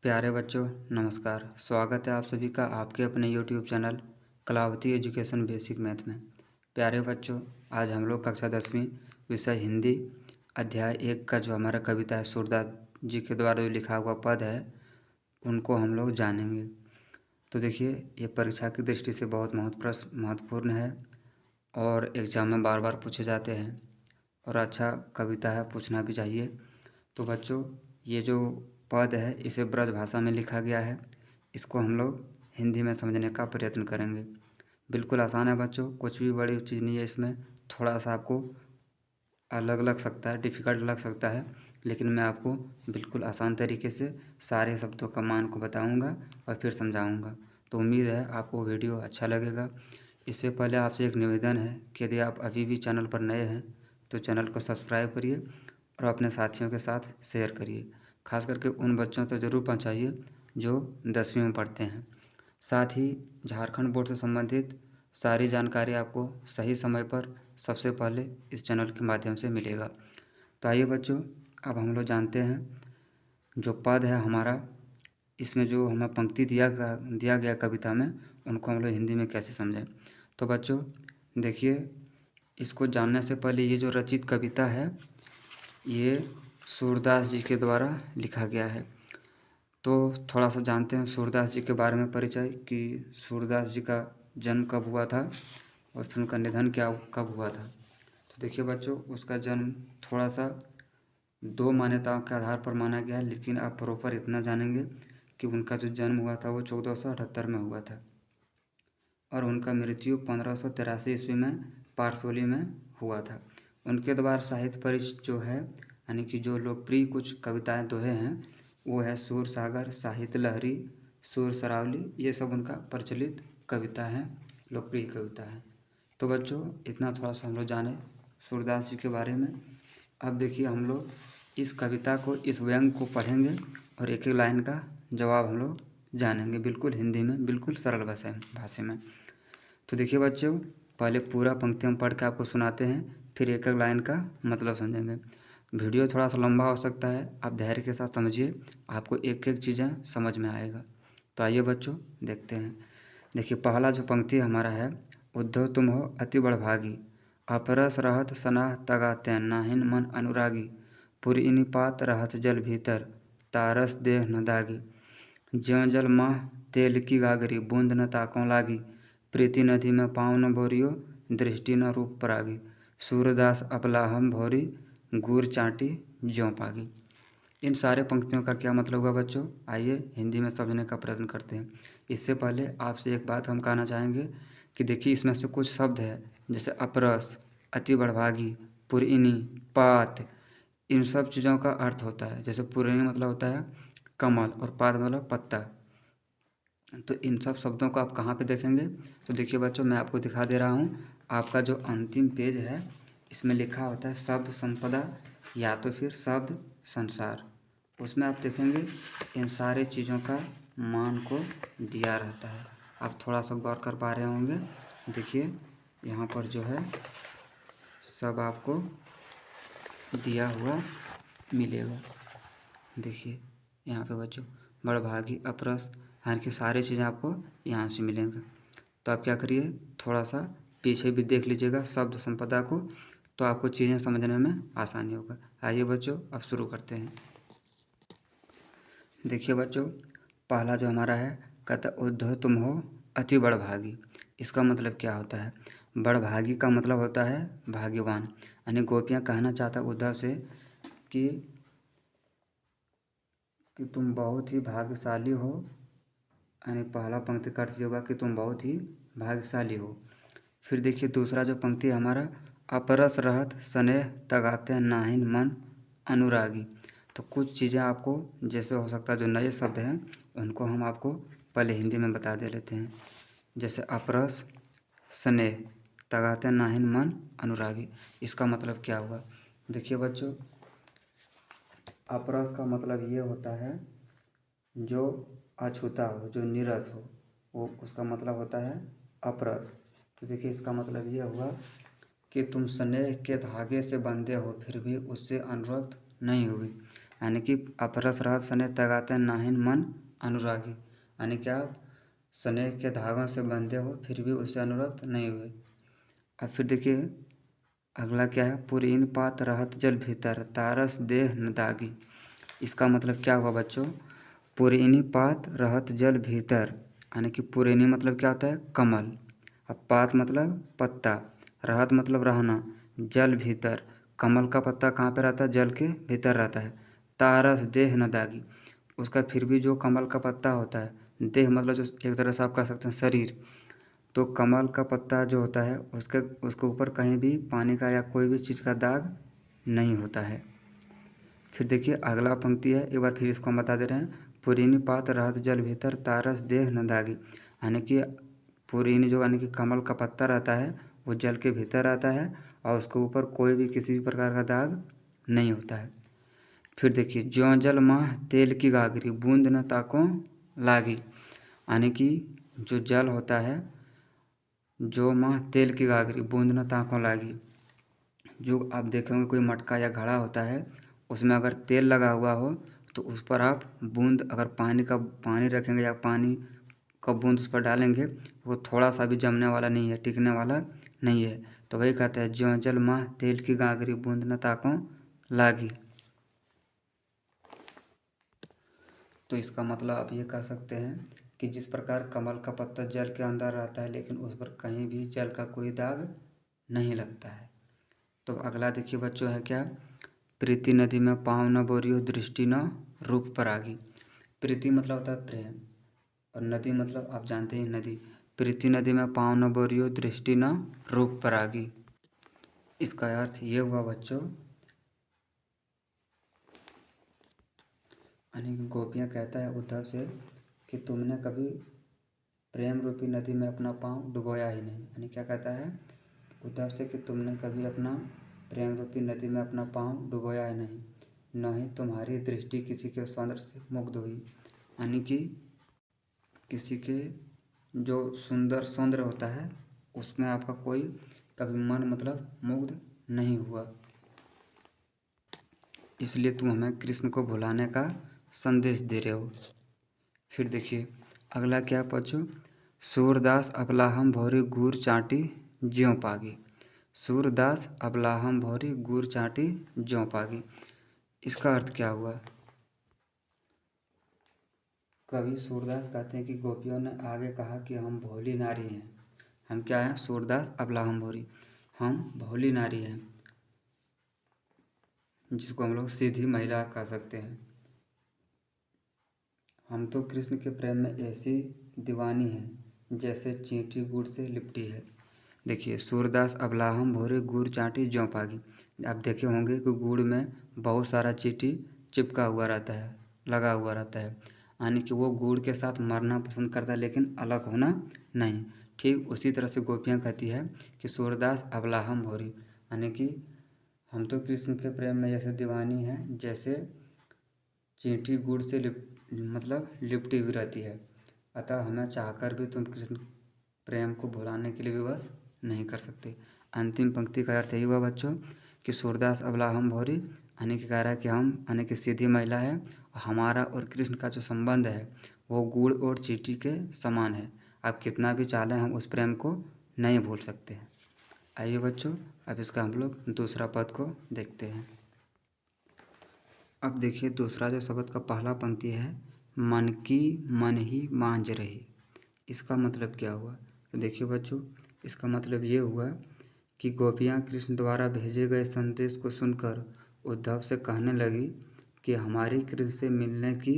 प्यारे बच्चों, नमस्कार। स्वागत है आप सभी का आपके अपने YouTube channel Kalavati education basic math में। प्यारे बच्चों, आज हम लोग कक्षा 10वीं विषय हिंदी अध्याय 1 का जो हमारा कविता है सूरदास जी के द्वारा जो लिखा हुआ पद है उनको हम लोग जानेंगे। तो देखिए, ये परीक्षा की दृष्टि से बहुत महत्वपूर्ण है और एग्ज़ाम में बार बार पूछे जाते हैं और अच्छा कविता है, पूछना भी चाहिए। तो बच्चों, ये जो पद है इसे ब्रज भाषा में लिखा गया है। इसको हम लोग हिंदी में समझने का प्रयत्न करेंगे। बिल्कुल आसान है बच्चों, कुछ भी बड़ी चीज़ नहीं है इसमें। थोड़ा सा आपको अलग लग सकता है, डिफ़िकल्ट लग सकता है, लेकिन मैं आपको बिल्कुल आसान तरीके से सारे शब्दों का मान को बताऊंगा और फिर समझाऊंगा। तो उम्मीद है आपको वीडियो अच्छा लगेगा। इससे पहले आपसे एक निवेदन है कि यदि आप अभी भी चैनल पर नए हैं तो चैनल को सब्सक्राइब करिए और अपने साथियों के साथ शेयर करिए। खास करके उन बच्चों तक ज़रूर पहुंचाइए जो 10वीं में पढ़ते हैं। साथ ही झारखंड बोर्ड से संबंधित सारी जानकारी आपको सही समय पर सबसे पहले इस चैनल के माध्यम से मिलेगा। तो आइए बच्चों, अब हम लोग जानते हैं जो पद है हमारा, इसमें जो हमें पंक्ति दिया गया कविता में, उनको हम लोग हिंदी में कैसे समझें। तो बच्चों देखिए, इसको जानने से पहले ये जो रचित कविता है ये सूरदास जी के द्वारा लिखा गया है। तो थोड़ा सा जानते हैं सूरदास जी के बारे में परिचय कि सूरदास जी का जन्म कब हुआ था और फिर उनका निधन कब हुआ था। तो देखिए बच्चों, उसका जन्म थोड़ा सा दो मान्यताओं के आधार पर माना गया है, लेकिन आप प्रॉपर इतना जानेंगे कि उनका जो जन्म हुआ था वो 1478 में हुआ था और उनका मृत्यु 1583 ईस्वी में पारसोली में हुआ था। उनके द्वारा साहित्य परिचय जो है, यानी कि जो लोकप्रिय कुछ कविताएं दोहे हैं, वो है सूर सागर, साहित्य लहरी, सूर सरावली, ये सब उनका प्रचलित कविता हैं, लोकप्रिय कविता हैं। तो बच्चों इतना थोड़ा सा हम लोग जाने सूरदास जी के बारे में। अब देखिए, हम लोग इस कविता को, इस व्यंग को पढ़ेंगे और एक एक लाइन का जवाब हम लोग जानेंगे, बिल्कुल हिंदी में, बिल्कुल सरल भाषा में। तो देखिए बच्चों, पहले पूरा पंक्ति हम पढ़ के आपको सुनाते हैं, फिर एक एक लाइन का मतलब समझेंगे। वीडियो थोड़ा सा लंबा हो सकता है, आप धैर्य के साथ समझिए, आपको एक एक चीज़ें समझ में आएगा। तो आइए बच्चों देखते हैं। देखिए, पहला जो पंक्ति हमारा है, उद्धव तुम हो अति बड़भागी, अपरस रहत सनाह तगातें नाहिन मन अनुरागी, पुरइनि पात रहत जल भीतर, तारस देह न दागी, ज्यों जल माह तेल की गागरी, बूंद न ताकों लागी, प्रीति नदी में पाँव न बोरियो, दृष्टि न रूप परागी, सूरदास अपलाहम भोरी, गुर चाटी ज्यों पागी। इन सारे पंक्तियों का क्या मतलब हुआ बच्चों, आइए हिंदी में समझने का प्रयत्न करते हैं। इससे पहले आपसे एक बात हम कहना चाहेंगे कि देखिए, इसमें से कुछ शब्द है जैसे अपरस, अति बड़भागी, पुरइनी, पात, इन सब चीज़ों का अर्थ होता है। जैसे पुरइनी मतलब होता है कमल और पात मतलब पत्ता। तो इन सब शब्दों को आप कहाँ पे देखेंगे, तो देखिए बच्चों, मैं आपको दिखा दे रहा हूँ। आपका जो अंतिम पेज है इसमें लिखा होता है शब्द संपदा या तो फिर शब्द संसार। उसमें आप देखेंगे इन सारे चीज़ों का मान को दिया रहता है। आप थोड़ा सा गौर कर पा रहे होंगे। देखिए, यहाँ पर जो है सब आपको दिया हुआ मिलेगा। देखिए यहाँ पे बच्चों, बड़भागी, अपरस, यानी कि सारी चीज़ें आपको यहाँ से मिलेंगे। तो आप क्या करिए, थोड़ा सा पीछे भी देख लीजिएगा शब्द संपदा को, तो आपको चीज़ें समझने में आसानी होगा। आइए बच्चों, अब शुरू करते हैं। देखिए बच्चों, पहला जो हमारा है, कहता उद्धव तुम हो अति बड़भागी। इसका मतलब क्या होता है, बड़भागी का मतलब होता है भाग्यवान। यानी गोपियाँ कहना चाहता उद्धव से कि तुम बहुत ही भाग्यशाली हो। यानी पहला पंक्ति का अर्थ ये होगा कि तुम बहुत ही भाग्यशाली हो। फिर देखिए दूसरा जो पंक्ति है हमारा, अपरस रहत स्नेह तगाते नाहिन मन अनुरागी। तो कुछ चीज़ें आपको जैसे हो सकता है जो नए शब्द हैं उनको हम आपको पहले हिंदी में बता दे लेते हैं। जैसे अपरस, स्नेह, तगाते नाहिन मन अनुरागी, इसका मतलब क्या हुआ। देखिए बच्चों, अपरस का मतलब ये होता है जो अछूता हो, जो नीरस हो, वो उसका मतलब होता है अपरस। तो देखिए, इसका मतलब ये हुआ कि तुम स्नेह के धागे से बंधे हो फिर भी उससे अनुरक्त नहीं हुई। यानी कि अपरस रहत स्नेह तगाते नाहिन मन अनुरागी, यानी कि आप स्नेह के धागों से बंधे हो फिर भी उससे अनुरक्त नहीं हुए। अब फिर देखिए अगला क्या है, पुरीन पात रहत जल भीतर तारस देह न दागी। इसका मतलब क्या हुआ बच्चों, पुरीनी पात रहत जल भीतर, यानी कि पुरीनी मतलब क्या होता है, कमल। अब पात मतलब पत्ता, रहत मतलब रहना, जल भीतर, कमल का पत्ता कहाँ पे रहता है, जल के भीतर रहता है। तारस देह न दागी, उसका फिर भी जो कमल का पत्ता होता है, देह मतलब जो एक तरह से आप कह सकते हैं शरीर, तो कमल का पत्ता जो होता है उसके ऊपर कहीं भी पानी का या कोई भी चीज़ का दाग नहीं होता है। फिर देखिए अगला पंक्ति है, एक बार फिर इसको हम बता दे रहे हैं, पुरीनी पात रहत जल भीतर तारस देह न दागी, यानी कि पुरीनी जो यानी कि कमल का पत्ता रहता है वो जल के भीतर रहता है और उसके ऊपर कोई भी किसी भी प्रकार का दाग नहीं होता है। फिर देखिए ज्यों जल माह तेल की गागरी बूंद न ताको लागी, यानी कि जो जल होता है, जो माह तेल की गागरी बूंद न ताकों लागी, जो आप देखे होंगे कोई मटका या घड़ा होता है उसमें अगर तेल लगा हुआ हो तो उस पर आप बूंद अगर पानी रखेंगे या पानी का बूंद उस पर डालेंगे वो थोड़ा सा भी जमने वाला नहीं है, टिकने वाला नहीं है। तो वही कहते हैं ज्यों जल माह तेल की गागरी बूंद न ताकों लागी। तो इसका मतलब आप ये कह सकते हैं कि जिस प्रकार कमल का पत्ता जल के अंदर रहता है लेकिन उस पर कहीं भी जल का कोई दाग नहीं लगता है। तो अगला देखिए बच्चों है क्या, प्रीति नदी में पाँव न बोरियो दृष्टि न रूप परागी। प्रीति मतलब होता है प्रेम और नदी मतलब आप जानते हैं नदी। प्रीति नदी में पाँव न बोरियो दृष्टि न रूप परागी, इसका अर्थ ये हुआ बच्चों, यानी कि गोपियाँ कहता है उद्धव से कि तुमने कभी प्रेम रूपी नदी में अपना पाँव डुबोया ही नहीं, यानी क्या कहता है उद्धव से कि तुमने कभी अपना प्रेम रूपी नदी में अपना पाँव डुबोया ही नहीं, न ही तुम्हारी दृष्टि किसी के सौंदर्य से मुग्ध हुई, यानी कि किसी के जो सुंदर सौंदर्य होता है उसमें आपका कोई कभी मन मतलब मुग्ध नहीं हुआ, इसलिए तुम हमें कृष्ण को भुलाने का संदेश दे रहे हो। फिर देखिए अगला क्या बच्चों, सूरदास अबलाहम भौरी गुर चाटी ज्यों पागी। सूरदास अबलाहम भौरी गुर चाटी ज्यों पागी, इसका अर्थ क्या हुआ, कवि सूरदास कहते हैं कि गोपियों ने आगे कहा कि हम भोली नारी हैं। हम क्या हैं, सूरदास अबलाहम भौरी, हम भोली नारी हैं, जिसको हम लोग सीधी महिला कह सकते हैं। हम तो कृष्ण के प्रेम में ऐसी दीवानी हैं जैसे चींटी गुड़ से लिपटी है। देखिए सूरदास अबलाहम भोरे गुड़ चाटी ज्यों पागी, आप देखे होंगे कि गुड़ में बहुत सारा चींटी चिपका हुआ रहता है, लगा हुआ रहता है, यानी कि वो गुड़ के साथ मरना पसंद करता है लेकिन अलग होना नहीं। ठीक उसी तरह से गोपियाँ कहती है कि सूरदास अबलाहम भोरी, यानी कि हम तो कृष्ण के प्रेम में जैसे दीवानी हैं जैसे चींटी गुड़ से लिपटी हुई रहती है, अतः हमें चाहकर भी तुम कृष्ण प्रेम को भुलाने के लिए विवश नहीं कर सकते। अंतिम पंक्ति का अर्थ यही हुआ बच्चों कि सूरदास अबलाहम भौरी, यानी कि कह रहा है कि हम यानी कि सीधी महिला है और हमारा और कृष्ण का जो संबंध है वो गुड़ और चींटी के समान है, आप कितना भी चाहें हम उस प्रेम को नहीं भूल सकते हैं। आइए बच्चों अब इसका हम लोग दूसरा पद को देखते हैं। अब देखिए दूसरा जो शब्द का पहला पंक्ति है, मन की मन ही मांझ रही, इसका मतलब क्या हुआ, तो देखिए बच्चों इसका मतलब ये हुआ कि गोपियाँ कृष्ण द्वारा भेजे गए संदेश को सुनकर उद्धव से कहने लगी कि हमारी कृष्ण से मिलने की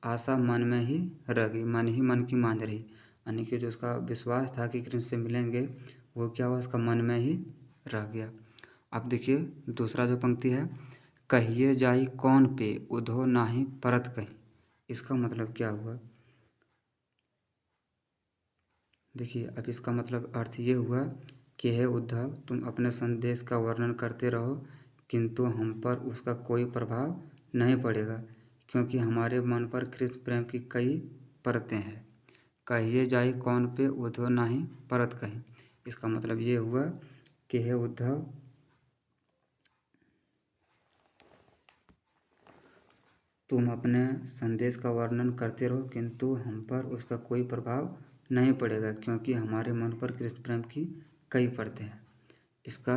आशा मन में ही रह गई, मन ही मन की मांझ रही, यानी कि जो उसका विश्वास था कि कृष्ण से मिलेंगे वो क्या हुआ, उसका मन में ही रह गया। अब देखिए दूसरा जो पंक्ति है, कहिए जाई कौन पे उधो नाही परत कहीं, इसका मतलब क्या हुआ, देखिए अब इसका मतलब अर्थ ये हुआ कि हे उद्धव तुम अपने संदेश का वर्णन करते रहो किंतु हम पर उसका कोई प्रभाव नहीं पड़ेगा क्योंकि हमारे मन पर कृष्ण प्रेम की कई परतें हैं। कहिए जाई कौन पे उधो नाही परत कहीं, इसका मतलब ये हुआ कि हे उद्धव तुम अपने संदेश का वर्णन करते रहो, किंतु हम पर उसका कोई प्रभाव नहीं पड़ेगा, क्योंकि हमारे मन पर कृष्ण प्रेम की कई परतें हैं। इसका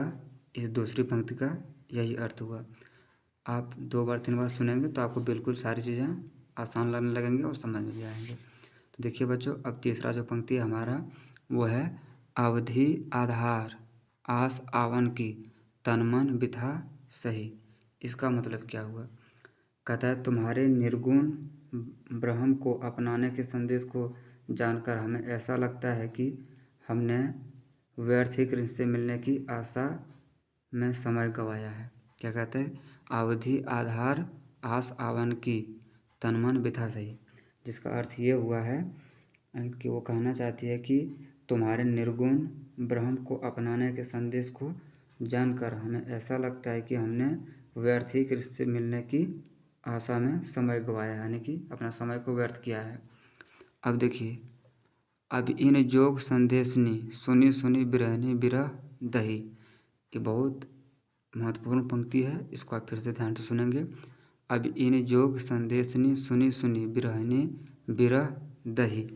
इस दूसरी पंक्ति का यही अर्थ हुआ। आप 2 बार 3 बार सुनेंगे तो आपको बिल्कुल सारी चीज़ें आसान लगने लगेंगी और समझ में भी आएंगे। तो देखिए बच्चों, अब तीसरा जो पंक्ति है हमारा वो है अवधि आधार आस आवन की तन मन बिथा सही। इसका मतलब क्या हुआ? कहता है तुम्हारे निर्गुण ब्रह्म को अपनाने के संदेश को जानकर हमें ऐसा लगता है कि हमने व्यर्थ ही कृष्ण से मिलने की आशा में समय गंवाया है। क्या कहते हैं? अवधि आधार आस आवन की तन मन बिथा सही, जिसका अर्थ ये हुआ है कि वो कहना चाहती है कि तुम्हारे निर्गुण ब्रह्म को अपनाने के संदेश को जानकर हमें ऐसा लगता है कि हमने व्यर्थ ही कृष्ण से मिलने की आशा में समय गंवाया, यानी कि अपना समय को व्यर्थ किया है। अब देखिए, अब इन जोग संदेशनी सुनी सुनी बिरहनी बिरह दही। ये बहुत महत्वपूर्ण पंक्ति है, इसको आप फिर से ध्यान से सुनेंगे। अब इन जोग संदेशनी सुनी सुनी बिरहनी बिरह दही।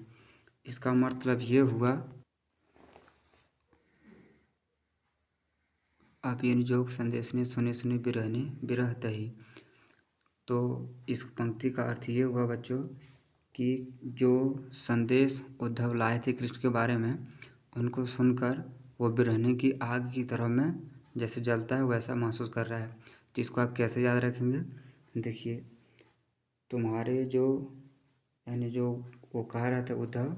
इसका मतलब ये हुआ, अब इन जोग संदेशनी सुनी सुनी बिरहनी बिरह दही। तो इस पंक्ति का अर्थ ये हुआ बच्चों कि जो संदेश उद्धव लाए थे कृष्ण के बारे में, उनको सुनकर वो बिरहने की आग की तरह में जैसे जलता है वैसा महसूस कर रहा है। तो इसको आप कैसे याद रखेंगे? देखिए, तुम्हारे जो यानी जो वो कह रहा था उद्धव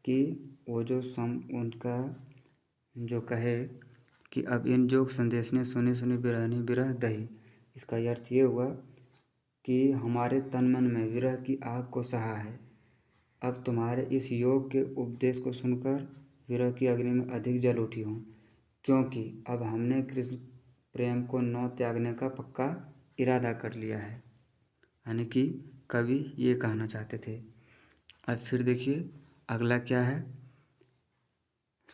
कि वो जो उनका जो कहे कि अब इन जोग संदेश ने सुनी सुनी बिरहनी बिरह दही। इसका अर्थ ये हुआ कि हमारे तन मन में विरह की आग को सहा है। अब तुम्हारे इस योग के उपदेश को सुनकर विरह की अग्नि में अधिक जल उठी हूँ, क्योंकि अब हमने कृष्ण प्रेम को न त्यागने का पक्का इरादा कर लिया है। यानी कि कवि ये कहना चाहते थे। अब फिर देखिए अगला क्या है,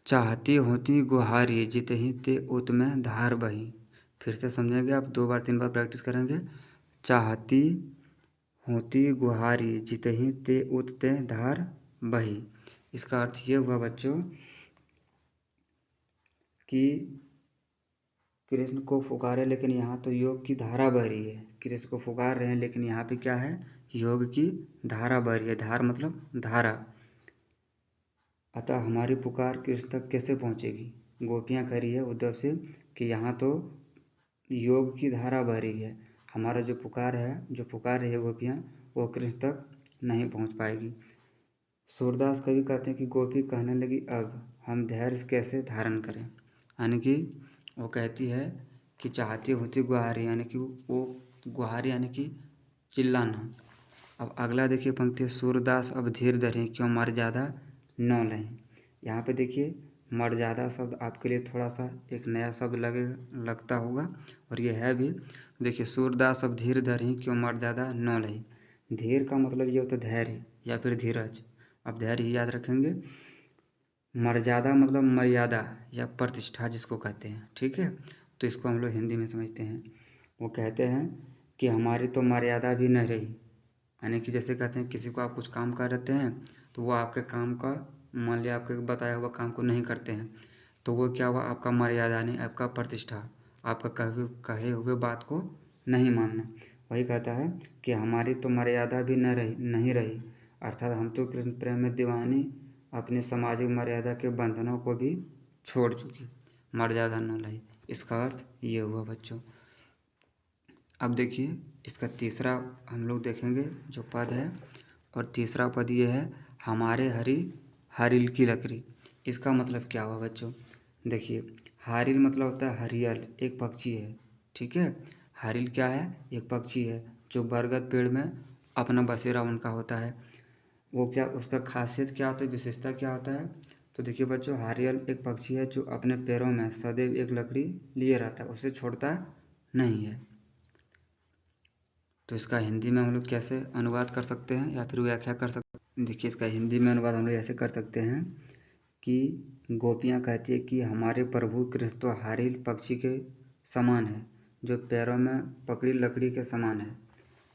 चाहती होती गुहारी जितहि ते उत में धार बही। फिर से समझेंगे, आप 2 बार 3 बार प्रैक्टिस करेंगे। चाहती होती गुहारी जितहि ते उत ते धार बही। इसका अर्थ ये हुआ बच्चों कि कृष्ण को पुकारे, लेकिन यहाँ तो योग की धारा बह रही है। कृष्ण को पुकार रहे हैं, लेकिन यहाँ पे क्या है? योग की धारा बह रही है। धार मतलब धारा। अतः हमारी पुकार कृष्ण तक कैसे पहुँचेगी? गोपियाँ कह रही है उद्धव से कि यहाँ तो योग की धारा बह रही है, हमारा जो पुकार रही है गोपियाँ, वो कृष्ण तक नहीं पहुँच पाएगी। सूरदास कवि कहते हैं कि गोपी कहने लगी अब हम धैर्य कैसे धारण करें। यानी कि वो कहती है कि चाहती होती गुहारी, यानी कि वो गुहारी यानी कि चिल्लाना। अब अगला देखिए पंक्ति, सूरदास अब धीर धरें क्यों मर्यादा न लें। यहाँ पे देखिए मर्यादा शब्द आपके लिए थोड़ा सा एक नया शब्द लगता होगा, और ये है भी। देखिए, सूरदास अब धीर धरें क्यों मर्यादा न लें। धीर का मतलब ये होता है धैर्य या फिर धीरज। अब धैर्य ही याद रखेंगे। मर्यादा मतलब मर्यादा या प्रतिष्ठा जिसको कहते हैं, ठीक है। तो इसको हम लोग हिंदी में समझते हैं। वो कहते हैं कि हमारी तो मर्यादा भी नहीं रही। यानी कि जैसे कहते हैं किसी को आप कुछ काम कर देते हैं तो वो आपके काम का, मान लिया आपके बताया हुआ काम को नहीं करते हैं, तो वो क्या हुआ? आपका मर्यादा नहीं, आपका प्रतिष्ठा, आपका कहे हुए बात को नहीं मानना। वही कहता है कि हमारी तो मर्यादा भी नहीं रही, अर्थात हम तो कृष्ण प्रेम में दीवानी अपनी सामाजिक मर्यादा के बंधनों को भी छोड़ चुकी, मर्यादा न लाई। इसका अर्थ ये हुआ बच्चों। अब देखिए इसका तीसरा हम लोग देखेंगे जो पद है, और तीसरा पद ये है हमारे हरिल की लकड़ी। इसका मतलब क्या हुआ बच्चों? देखिए, हारिल मतलब होता है हरियल, एक पक्षी है, ठीक है। हारिल क्या है? एक पक्षी है जो बरगद पेड़ में अपना बसेरा उनका होता है। वो क्या, उसका खासियत क्या होता है, विशेषता क्या होता है? तो देखिए बच्चों, हारियल एक पक्षी है जो अपने पैरों में सदैव एक लकड़ी लिए रहता है, उसे छोड़ता नहीं है। तो इसका हिंदी में हम लोग कैसे अनुवाद कर सकते हैं या फिर व्याख्या कर सकते हैं? देखिए, इसका हिंदी में अनुवाद हम लोग ऐसे कर सकते हैं कि गोपियाँ कहती है कि हमारे प्रभु कृष्ण तो हारिल पक्षी के समान है, जो पैरों में पकड़ी लकड़ी के समान है।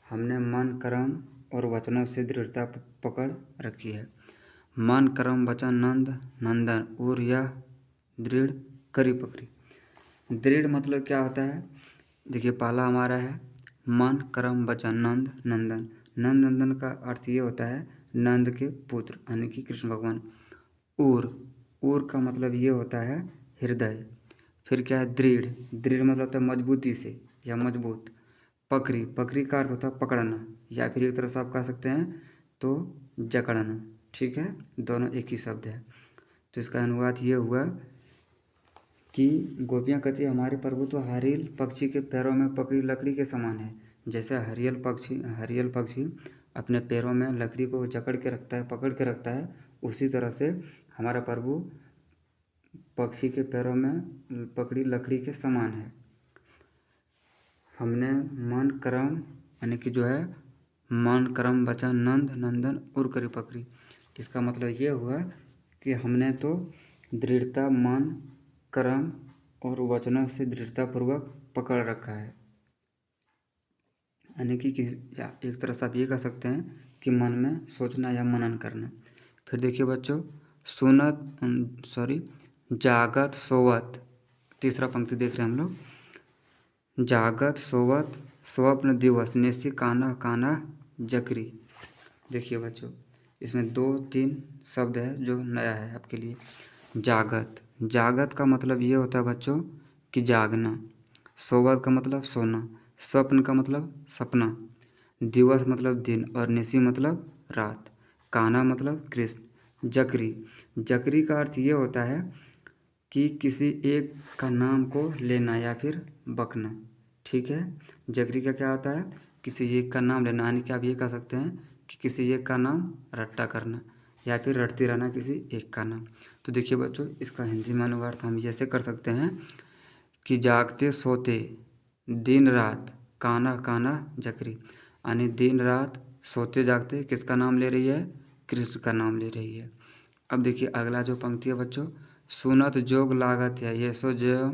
हमने मन कर्म और वचनों से दृढ़ता पकड़ रखी है। मन कर्म वचन नंद नंदन और यह दृढ़ करी पकड़ी। दृढ़ मतलब क्या होता है? देखिए पहला हमारा है मन कर्म वचन नंद नंदन। नंद नंदन का अर्थ ये होता है नंद के पुत्र यानी कि कृष्ण भगवान। ऊर का मतलब ये होता है हृदय। फिर क्या है? दृढ़। दृढ़ मतलब होता है मजबूती से या मजबूत। पकड़ी। पकड़ी का अर्थ होता है पकड़ना, या फिर एक तरह से आप कह सकते हैं तो जकड़ना। ठीक है, दोनों एक ही शब्द है। तो इसका अनुवाद ये हुआ कि गोपियाँ कहती है हमारे प्रभु तो हरियल पक्षी के पैरों में पकड़ी लकड़ी के समान है। जैसे हरियल पक्षी अपने पैरों में लकड़ी को जकड़ के रखता है, पकड़ के रखता है, उसी तरह से हमारा प्रभु पक्षी के पैरों में पकड़ी लकड़ी के समान है। हमने मन कर्म यानी कि जो है मन कर्म वचन नंद नंदन उर करी पकड़ी। इसका मतलब ये हुआ कि हमने तो दृढ़ता मन कर्म और वचनों से दृढ़तापूर्वक पकड़ रखा है। यानी कि या एक तरह से आप ये कह सकते हैं कि मन में सोचना या मनन करना। फिर देखिए बच्चों, जागत सोवत, तीसरा पंक्ति देख रहे हैं हम लोग। जागत सोवत स्वप्न दिवस निशी काना काना जकरी। देखिए बच्चों, इसमें 2-3 शब्द है जो नया है आपके लिए। जागत। जागत का मतलब ये होता है बच्चों कि जागना। सोवत का मतलब सोना। स्वप्न का मतलब सपना। दिवस मतलब दिन और निशी मतलब रात। कान्हा मतलब कृष्ण। जकरी। जकरी का अर्थ ये होता है कि किसी एक का नाम को लेना या फिर बकना। ठीक है, जकरी का क्या होता है? किसी एक का नाम लेना, यानी कि आप ये कह सकते हैं कि किसी एक का नाम रट्टा करना या फिर रटते रहना किसी एक का नाम। तो देखिए बच्चों, इसका हिंदी में अनुवाद हम जैसे कर सकते हैं कि जागते सोते दिन रात कान्हा कान्हा जकरी, यानी दिन रात सोते जागते किसका नाम ले रही है? कृष्ण का नाम ले रही है। अब देखिए अगला जो पंक्ति है बच्चों, सुनत जोग लागत है ये सो जो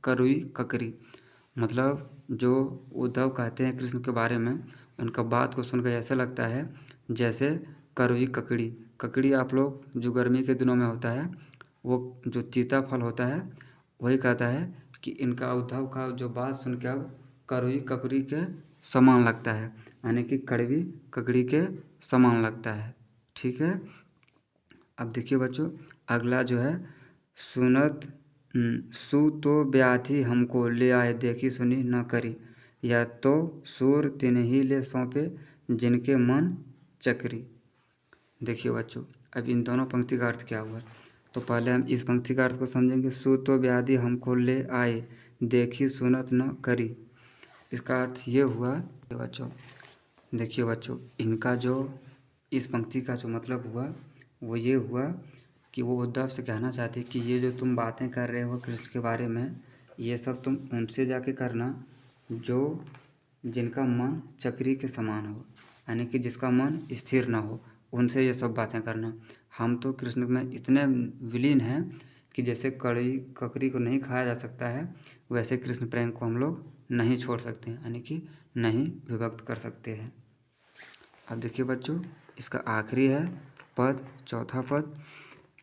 करुई ककरी। मतलब जो उद्धव कहते हैं कृष्ण के बारे में, उनका बात को सुनकर ऐसा लगता है जैसे करुई ककड़ी। ककड़ी आप लोग जो गर्मी के दिनों में होता है, वो जो चीता फल होता है, वही कहता है कि इनका उद्धव का जो बात सुन के अब करुई ककड़ी के समान लगता है, यानी कि कड़वी ककड़ी के समान लगता है। ठीक है, अब देखिए बच्चों अगला जो है सुनत सु तो व्याधि हमको ले आए देखी सुनी न करी, या तो सूर तिन्हीं ले सौंपे जिनके मन चक्री। देखिए बच्चों, अब इन दोनों पंक्ति का अर्थ क्या हुआ? तो पहले हम इस पंक्ति का अर्थ को समझेंगे। सु तो व्याधि हमको ले आए देखी सुनत न करी। इसका अर्थ ये हुआ बच्चों, देखिए बच्चों, इनका जो इस पंक्ति का जो मतलब हुआ वो ये हुआ कि वो उद्धव से कहना चाहते कि ये जो तुम बातें कर रहे हो कृष्ण के बारे में, ये सब तुम उनसे जाके करना जो जिनका मन चक्री के समान हो, यानी कि जिसका मन स्थिर ना हो, उनसे ये सब बातें करना। हम तो कृष्ण में इतने विलीन हैं कि जैसे कड़ी ककड़ी को नहीं खाया जा सकता है, वैसे कृष्ण प्रेम को हम लोग नहीं छोड़ सकते हैं, यानी कि नहीं विभक्त कर सकते हैं। अब देखिए बच्चों, इसका आखिरी है पद, चौथा पद।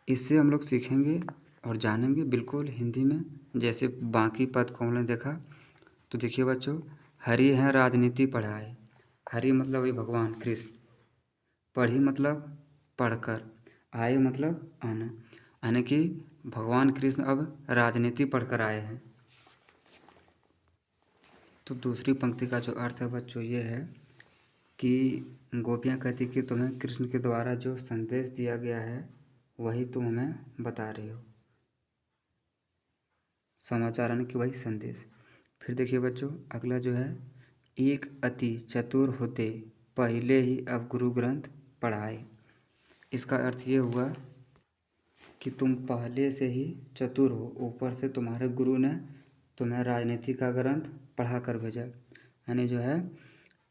इससे हम लोग सीखेंगे और जानेंगे बिल्कुल हिंदी में जैसे बाकी पद को हमने देखा। तो देखिए बच्चों, हरि हैं राजनीति पढ़ाए। हरि मतलब वही भगवान कृष्ण। पढ़ी मतलब पढ़कर। आए मतलब आना, यानी कि भगवान कृष्ण अब राजनीति पढ़कर आए हैं। तो दूसरी पंक्ति का जो अर्थ है बच्चों ये है कि गोपियाँ कहती कि तुम्हें कृष्ण के द्वारा जो संदेश दिया गया है वही तुम हमें बता रही हो। समाचार यानी कि वही संदेश। फिर देखिए बच्चों अगला जो है, एक अति चतुर होते पहले ही अब गुरु ग्रंथ पढ़ाए। इसका अर्थ ये हुआ कि तुम पहले से ही चतुर हो, ऊपर से तुम्हारे गुरु ने तुम्हें राजनीति का ग्रंथ पढ़ा कर भेजा। यानी जो है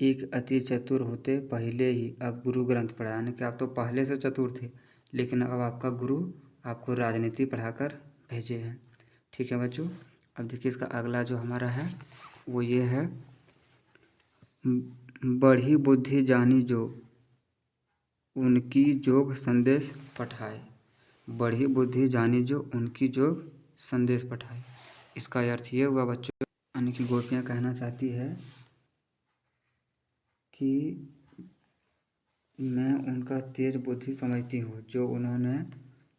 एक अति चतुर होते पहले ही अब गुरु ग्रंथ पढ़ा, यानी कि आप तो पहले से चतुर थे लेकिन अब आपका गुरु आपको राजनीति पढ़ाकर भेजे हैं। ठीक है बच्चों, अब देखिए इसका अगला जो हमारा है वो ये है बढ़ी बुद्धि जानी जो, उनकी जोग संदेश पठाए। बढ़ी बुद्धि जानी जो, उनकी जोग संदेश पठाए। इसका अर्थ ये हुआ बच्चों, यानी कि गोपियाँ कहना चाहती है कि मैं उनका तेज बुद्धि समझती हूँ जो उन्होंने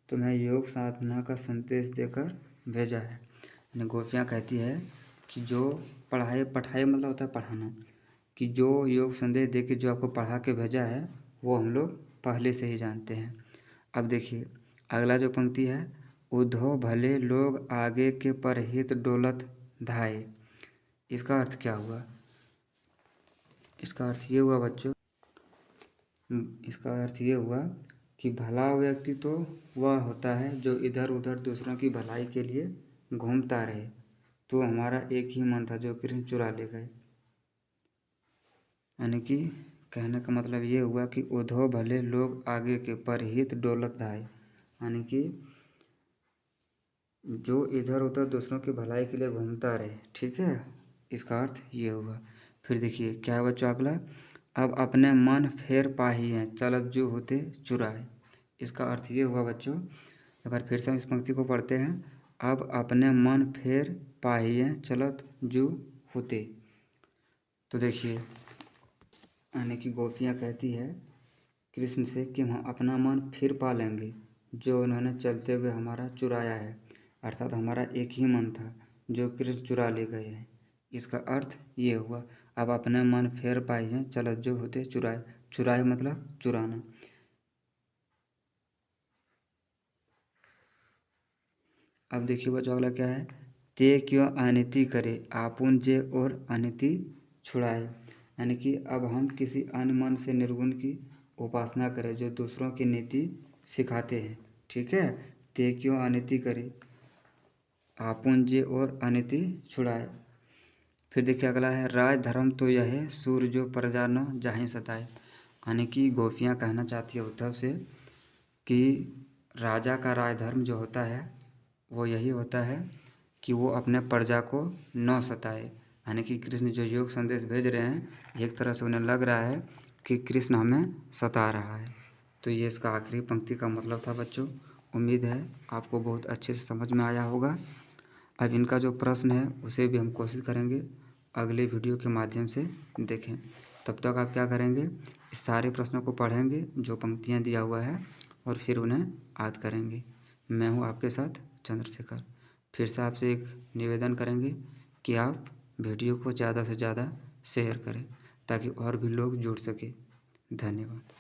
तुम्हें योग साधना का संदेश देकर भेजा है। यानी गोपियाँ कहती है कि जो पढ़ाई पढ़ाई मतलब होता है पढ़ाना, कि जो योग संदेश दे के जो आपको पढ़ा के भेजा है वो हम लोग पहले से ही जानते हैं। अब देखिए अगला जो पंक्ति है, उद्धव भले लोग आगे के परहित डोलत धाये। इसका अर्थ क्या हुआ? इसका अर्थ ये हुआ बच्चों, इसका अर्थ ये हुआ कि भला व्यक्ति तो वह होता है जो इधर उधर दूसरों की भलाई के लिए घूमता रहे, तो हमारा एक ही मन था जो कृष्ण चुरा ले गए। यानी कि कहने का मतलब ये हुआ कि उद्धव भले लोग आगे के परहित डोलत धाये, यानी कि जो इधर उधर दूसरों की भलाई के लिए घूमता रहे, ठीक है, इसका अर्थ ये हुआ। फिर देखिए क्या है बच्चों अगला, अब अपने मन फेर पाहिए चलत जो होते चुराए। इसका अर्थ ये हुआ बच्चों, एक बार फिर से हम इस पंक्ति को पढ़ते हैं, अब अपने मन फेर पाहिए चलत जो होते। तो देखिए यानी कि गोपियाँ कहती है कृष्ण से कि हम अपना मन फिर पा लेंगे जो उन्होंने चलते हुए हमारा चुराया है, अर्थात हमारा एक ही मन था जो कृष्ण चुरा ले गए हैं। इसका अर्थ ये हुआ, अब अपने मन फेर पाइए चलत जो होते चुराए। चुराए मतलब चुराना। अब देखिए बच्चों अगला क्या है, ते क्यों अनिति करे आपुन जे और अनिति छुड़ाए। यानी कि अब हम किसी अन्य मन से निर्गुण की उपासना करें जो दूसरों की नीति सिखाते हैं, ठीक है। ते क्यों अनिति करे आपुन जे और अनिति छुड़ाए। फिर देखिए अगला है, राज धर्म तो यह है सूर्य जो प्रजा न जाहि सताए। यानी कि गोपियाँ कहना चाहती है उद्धव से कि राजा का राजधर्म जो होता है वो यही होता है कि वो अपने प्रजा को न सताए। यानी कि कृष्ण जो योग संदेश भेज रहे हैं एक तरह से उन्हें लग रहा है कि कृष्ण हमें सता रहा है। तो ये इसका आखिरी पंक्ति का मतलब था बच्चों। उम्मीद है आपको बहुत अच्छे से समझ में आया होगा। अब इनका जो प्रश्न है उसे भी हम कोशिश करेंगे अगले वीडियो के माध्यम से देखें। तब तक आप क्या करेंगे, इस सारे प्रश्नों को पढ़ेंगे जो पंक्तियाँ दिया हुआ है और फिर उन्हें याद करेंगे। मैं हूँ आपके साथ चंद्रशेखर। फिर से आपसे एक निवेदन करेंगे कि आप वीडियो को ज़्यादा से ज़्यादा शेयर करें ताकि और भी लोग जुड़ सके। धन्यवाद।